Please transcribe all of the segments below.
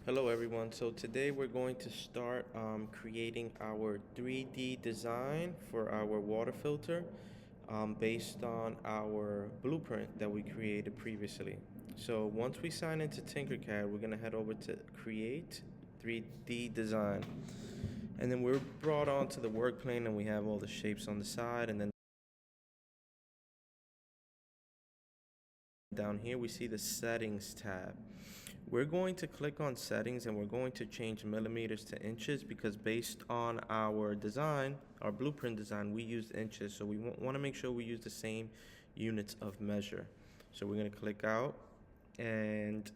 Hello everyone. So today we're going to start creating our 3D design for our water filter based on our blueprint that we created previously. So once we sign into tinkercad, we're going to head over to create 3D design. And then we're brought onto the work plane and we have all the shapes on the side, and then down here we see the settings tab. We're going to click on settings and we're going to change millimeters to inches because based on our design, our blueprint design, we used inches. So we want to make sure we use the same units of measure. So we're going to click out, and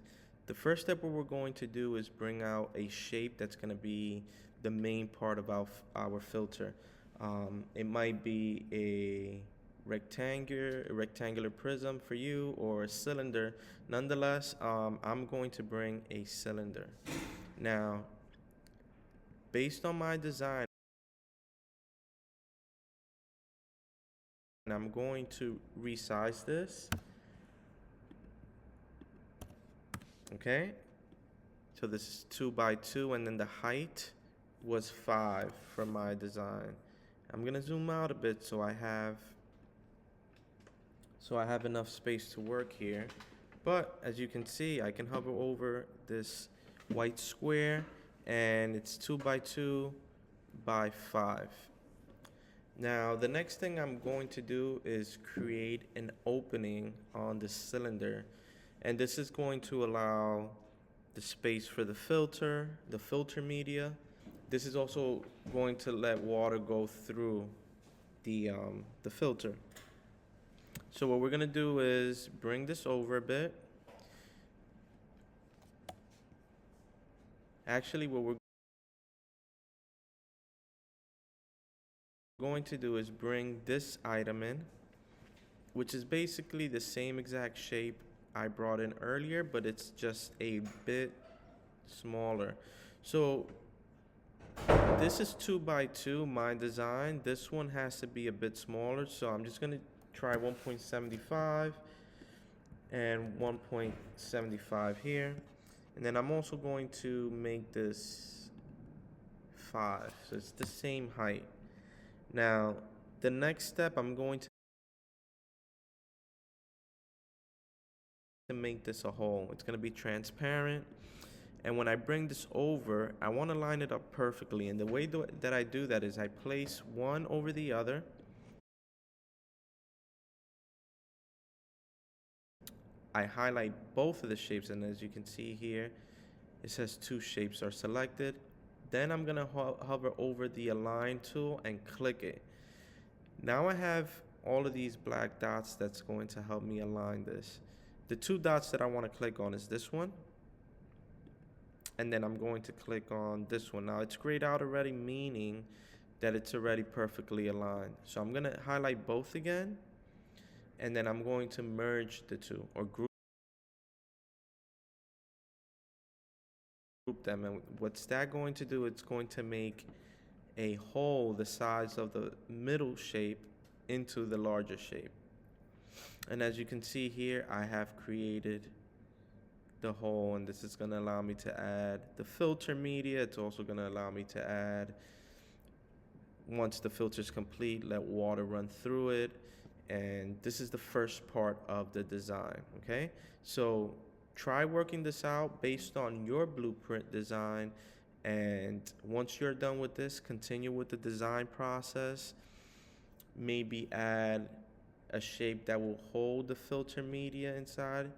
the first step what we're going to do is bring out a shape that's going to be the main part of our filter. It might be a rectangular prism for you, or a cylinder. Nonetheless, I'm going to bring a cylinder. Now, based on my design, I'm going to resize this. Okay, so this is 2 by 2, and then the height was 5 for my design. I'm gonna zoom out a bit so I have enough space to work here. But as you can see, I can hover over this white square and it's 2 by 2 by 5. Now the next thing I'm going to do is create an opening on the cylinder, and this is going to allow the space for the filter media. This is also going to let water go through the filter. So what we're gonna do is bring this over a bit. Actually, what we're going to do is bring this item in, which is basically the same exact shape I brought in earlier, but it's just a bit smaller. So this is 2 by 2, my design. This one has to be a bit smaller, so I'm just gonna try 1.75 and 1.75 here. And then I'm also going to make this 5, so it's the same height. Now, the next step, I'm going to make this a hole. It's going to be transparent. And when I bring this over, I want to line it up perfectly. And the way that I do that is I place one over the other. I highlight both of the shapes, and as you can see here, it says 2 shapes are selected. Then I'm going to hover over the align tool and click it. Now I have all of these black dots that's going to help me align this. The 2 dots that I want to click on is this one, and then I'm going to click on this one. Now it's grayed out already, meaning that it's already perfectly aligned. So I'm going to highlight both again, and then I'm going to merge the two, or group them. And what's that going to do? It's going to make a hole the size of the middle shape into the larger shape. And as you can see here, I have created the hole, and this is going to allow me to add the filter media. It's also going to allow me to add, once the filter is complete, let water run through it. And this is the first part of the design. Okay, so try working this out based on your blueprint design, and once you're done with this, continue with the design process. Maybe add a shape that will hold the filter media inside.